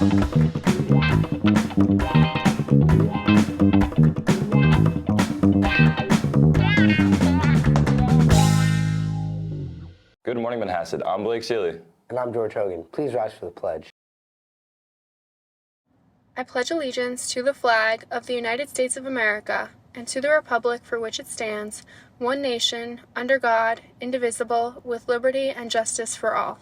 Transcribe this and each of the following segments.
Good morning, Manhasset. I'm Blake Seeley. And I'm George Hogan. Please rise for the pledge. I pledge allegiance to the flag of the United States of America and to the republic for which it stands, one nation, under God, indivisible, with liberty and justice for all.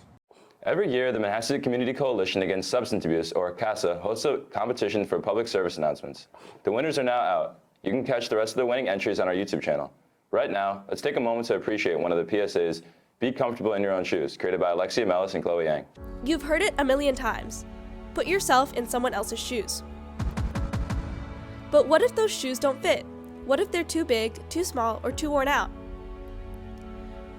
Every year, the Manhasset Community Coalition Against Substance Abuse, or CASA, hosts a competition for public service announcements. The winners are now out. You can catch the rest of the winning entries on our YouTube channel. Right now, let's take a moment to appreciate one of the PSAs, Be Comfortable in Your Own Shoes, created by Alexia Mellis and Chloe Yang. You've heard it a million times. Put yourself in someone else's shoes. But what if those shoes don't fit? What if they're too big, too small, or too worn out?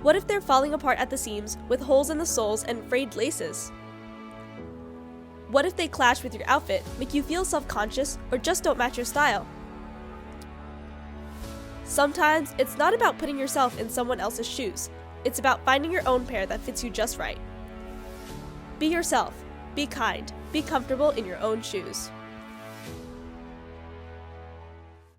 What if they're falling apart at the seams with holes in the soles and frayed laces? What if they clash with your outfit, make you feel self-conscious, or just don't match your style? Sometimes it's not about putting yourself in someone else's shoes. It's about finding your own pair that fits you just right. Be yourself, be kind, be comfortable in your own shoes.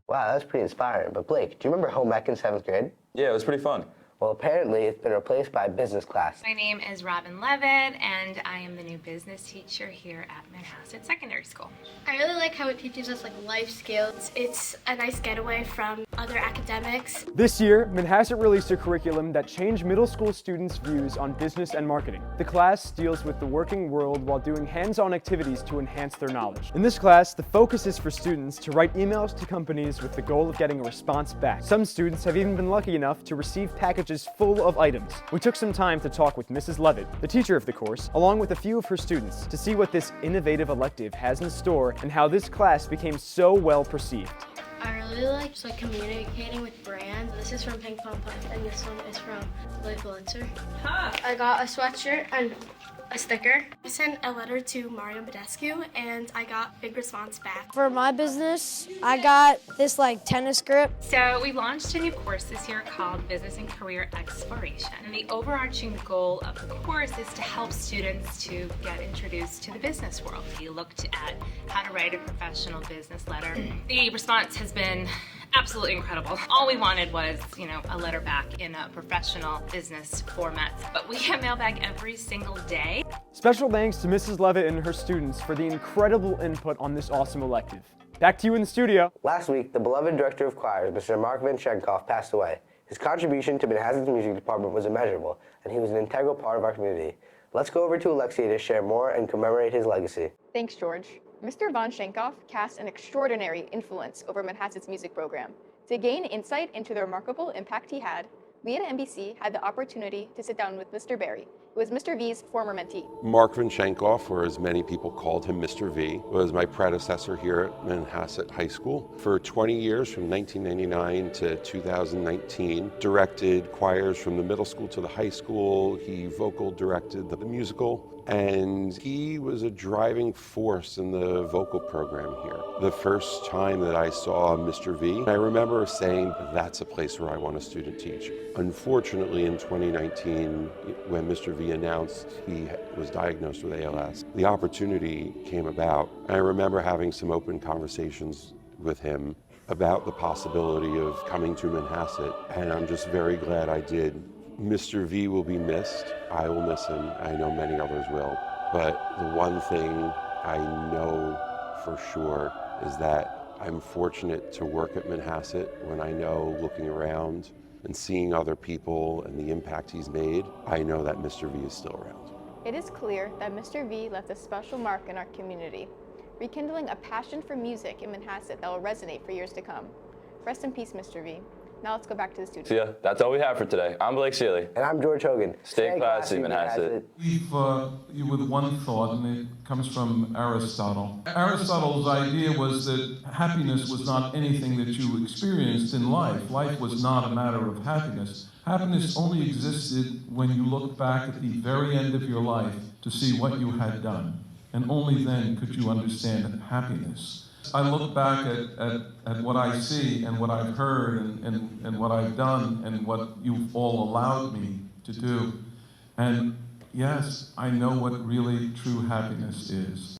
Wow, that was pretty inspiring. But Blake, do you remember home ec in 7th grade? Yeah, it was pretty fun. Well, apparently it's been replaced by a business class. My name is Robin Levitt, and I am the new business teacher here at Manhasset Secondary School. I really like how it teaches us life skills. It's a nice getaway from other academics. This year, Manhasset released a curriculum that changed middle school students' views on business and marketing. The class deals with the working world while doing hands-on activities to enhance their knowledge. In this class, the focus is for students to write emails to companies with the goal of getting a response back. Some students have even been lucky enough to receive packages full of items. We took some time to talk with Mrs. Levitt, the teacher of the course, along with a few of her students, to see what this innovative elective has in store and how this class became so well perceived. I really like just communicating with brands. This is from Pink Pom Pum, and this one is from Lloyd Pulitzer. I got a sweatshirt and a sticker. I sent a letter to Mario Badescu, and I got big response back. For my business, I got this tennis grip. So we launched a new course this year called Business and Career Exploration. And the overarching goal of the course is to help students to get introduced to the business world. We looked at how to write a professional business letter. The response has been absolutely incredible. All we wanted was, a letter back in a professional business format. But we get mailbag every single day. Special thanks to Mrs. Levitt and her students for the incredible input on this awesome elective. Back to you in the studio. Last week, the beloved director of choirs, Mr. Mark Vinchenkov, passed away. His contribution to Manhasset's music department was immeasurable, and he was an integral part of our community. Let's go over to Alexia to share more and commemorate his legacy. Thanks, George. Mr. Von Schenkoff cast an extraordinary influence over Manhasset's music program. To gain insight into the remarkable impact he had, we at NBC had the opportunity to sit down with Mr. Berry, who was Mr. V's former mentee. Mark Vinchenkov, or as many people called him, Mr. V, was my predecessor here at Manhasset High School. For 20 years, from 1999 to 2019, directed choirs from the middle school to the high school. He vocal directed the musical, and he was a driving force in the vocal program here. The first time that I saw Mr. V, I remember saying, that's a place where I want a student teach. Unfortunately, in 2019, when Mr. V announced he was diagnosed with ALS, the opportunity came about. I remember having some open conversations with him about the possibility of coming to Manhasset, and I'm just very glad I did. Mr. V will be missed. I will miss him. I know many others will. But the one thing I know for sure is that I'm fortunate to work at Manhasset when I know, looking around and seeing other people and the impact he's made, I know that Mr. V is still around. It is clear that Mr. V left a special mark in our community, rekindling a passion for music in Manhasset that will resonate for years to come. Rest in peace, Mr. V. Now let's go back to the studio. See ya. That's all we have for today. I'm Blake Seeley. And I'm George Hogan. Stay classy, Manhasset. Leave you with one thought, and it comes from Aristotle. Aristotle's idea was that happiness was not anything that you experienced in life. Life was not a matter of happiness. Happiness only existed when you looked back at the very end of your life to see what you had done. And only then could you understand happiness. I look back at what I see and what I've heard and what I've done and what you've all allowed me to do. And yes, I know what really true happiness is.